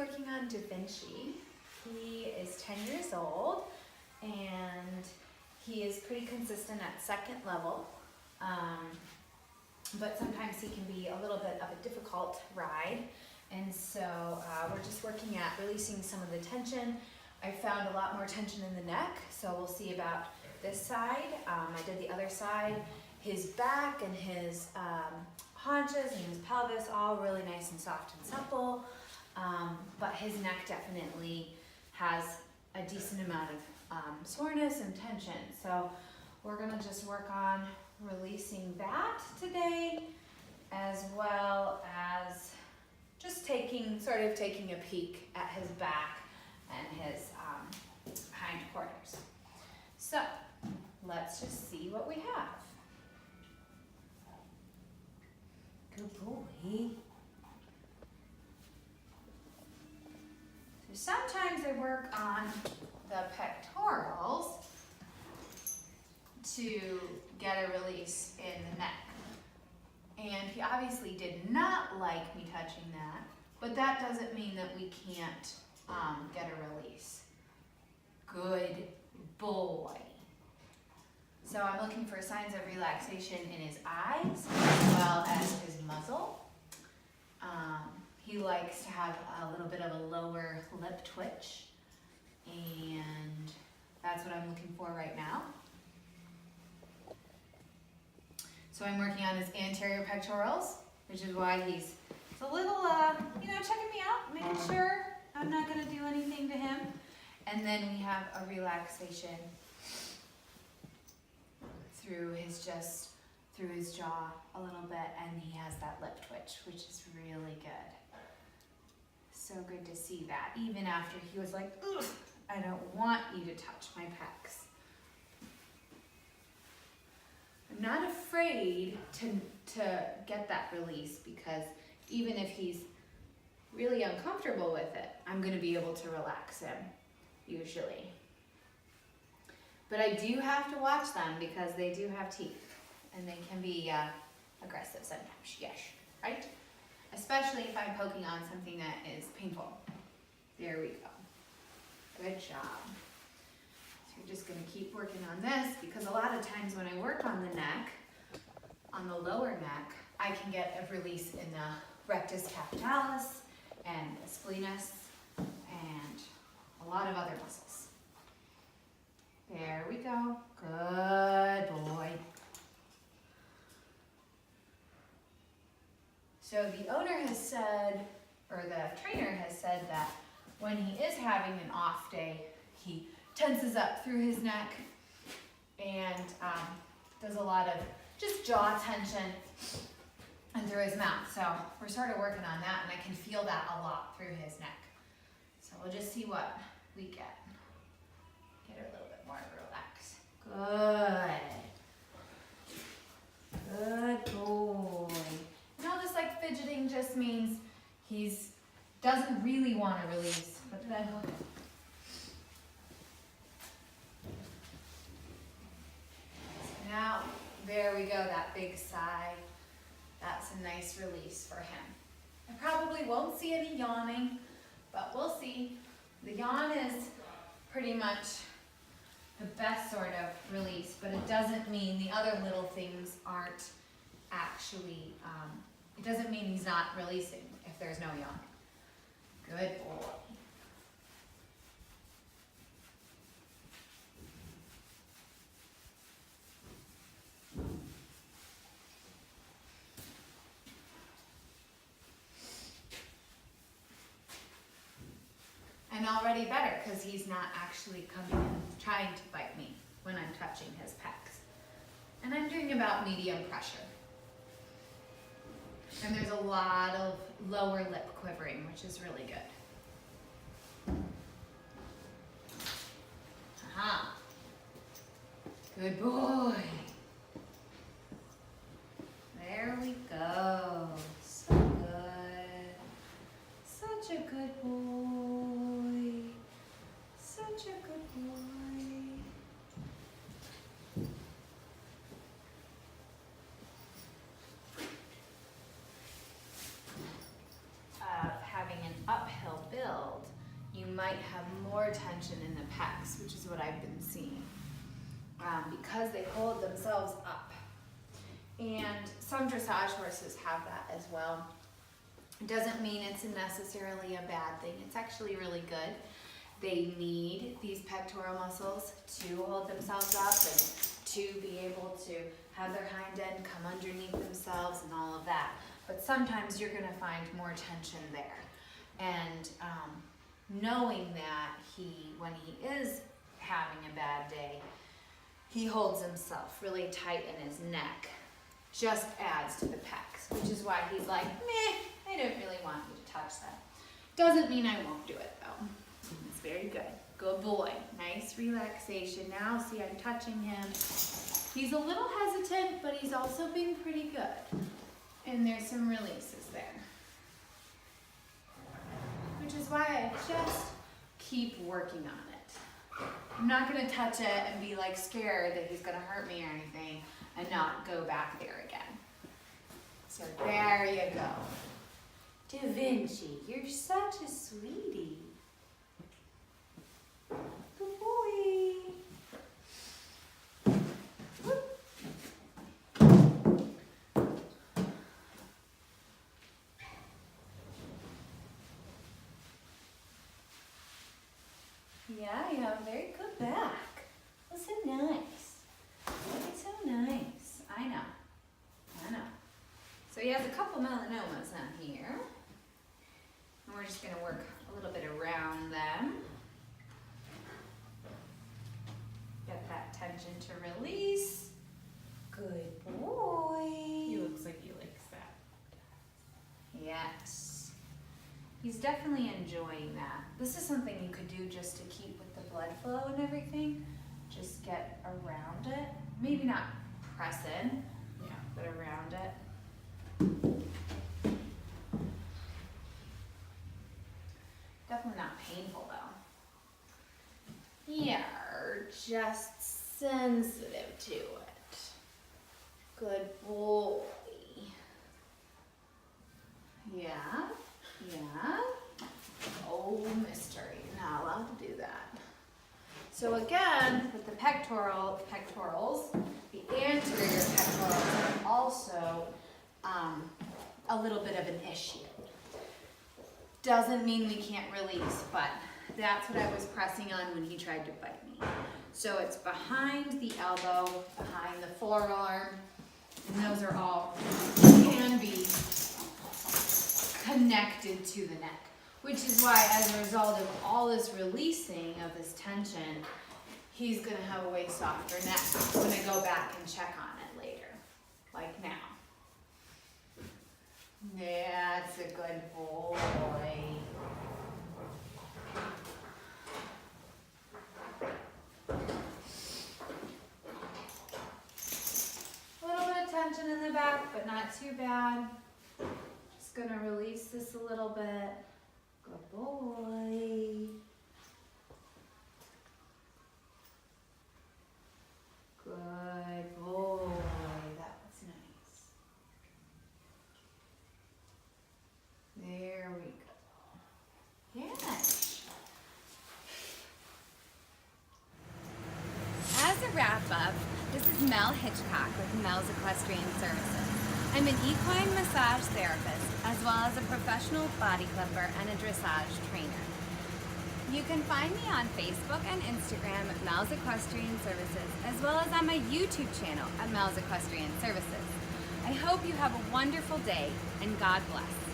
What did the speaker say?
working on Davinci. He is 10 years old and he is pretty consistent at second level, but sometimes he can be a little bit of a difficult ride. And so we're just working at releasing some of the tension. I found a lot more tension in the neck, so we'll see about this side. I did the other side. His back and his haunches and his pelvis, all really nice and soft and supple, but his neck definitely has a decent amount of soreness and tension. So we're gonna just work on releasing that today, as well as just sort of taking a peek at his back and his hindquarters. So let's just see what we have. Good boy. So sometimes I work on the pectorals to get a release in the neck. And he obviously did not like me touching that, but that doesn't mean that we can't get a release. Good boy. So I'm looking for signs of relaxation in his eyes as well as his muzzle. He likes to have a little bit of a lower lip twitch, and that's what I'm looking for right now. So I'm working on his anterior pectorals, which is why he's a little, checking me out, making sure I'm not gonna do anything to him. And then we have a relaxation through his jaw a little bit, and he has that lip twitch, which is really good. So good to see that, even after he was like, ugh, I don't want you to touch my pecs. I'm not afraid to get that release, because even if he's really uncomfortable with it, I'm gonna be able to relax him, usually. But I do have to watch them because they do have teeth and they can be aggressive sometimes, yes, right? Especially if I'm poking on something that is painful. There we go. Good job. So you're just gonna keep working on this, because a lot of times when I work on the neck, on the lower neck, I can get a release in the rectus capitalis and the splenius and a lot of other muscles. There we go. Good boy. So the owner has said, or the trainer has said, that when he is having an off day, he tenses up through his neck and does a lot of just jaw tension and through his mouth. So we're sort of working on that, and I can feel that a lot through his neck. So we'll just see what we get. Get her a little bit more relaxed. Good. Good boy. And all this like fidgeting just means he's doesn't really want to release, but then we'll now, there we go, that big sigh. That's a nice release for him. I probably won't see any yawning, but we'll see. The yawn is pretty much the best sort of release, but it doesn't mean the other little things aren't actually, it doesn't mean he's not releasing if there's no yawn. Good boy. And already better, because he's not actually coming in trying to bite me when I'm touching his pecs. And I'm doing about medium pressure. And there's a lot of lower lip quivering, which is really good. Aha. Good boy. There we go. So good. Such a good boy. Such a good boy. Having an uphill build, might have more tension in the pecs, which is what I've been seeing, because they hold themselves up. And some dressage horses have that as well. It doesn't mean it's necessarily a bad thing. It's actually really good. They need these pectoral muscles to hold themselves up and to be able to have their hind end come underneath themselves and all of that. But sometimes you're gonna find more tension there. And knowing that when he is having a bad day, he holds himself really tight in his neck, just adds to the pecs, which is why he's like, meh, I don't really want you to touch that. Doesn't mean I won't do it though. It's very good. Good boy. Nice relaxation. Now see, I'm touching him. He's a little hesitant, but he's also being pretty good. And there's some releases there. Which is why I just keep working on it. I'm not gonna touch it and be like scared that he's gonna hurt me or anything and not go back there again. So there you go. Davinci, you're such a sweetie. Good boy. Whoop. Yeah, you have a very good back. That's so nice. It's so nice. I know. So he has a couple melanomas on here. And we're just going to work a little bit around them. Get that tension to release. Good boy. He looks like he likes that. Yes. He's definitely enjoying that. This is something you could do just to keep with the blood flow and everything. Just get around it. Maybe not press in, Yeah. but around it. Definitely not painful though. You're just sensitive to it. Good boy. Yeah. Oh, mister, you're not allowed to do that. So again, with the pectorals, the anterior pectorals are also a little bit of an issue. Doesn't mean we can't release, but that's what I was pressing on when he tried to bite me. So it's behind the elbow, behind the forearm, and those are all can be connected to the neck, which is why as a result of all this releasing of this tension, he's gonna have a way softer neck when I go back and check on it later, like now. That's a good boy. A little bit of tension in the back, but not too bad. Just gonna release this a little bit. Good boy. Good boy. That was nice. There we go. Yes. As a wrap-up, this is Mel Hitchcock with Mel's Equestrian Services. I'm an equine massage therapist, as well as a professional body clipper and a dressage trainer. You can find me on Facebook and Instagram at Mel's Equestrian Services, as well as on my YouTube channel at Mel's Equestrian Services. I hope you have a wonderful day, and God bless.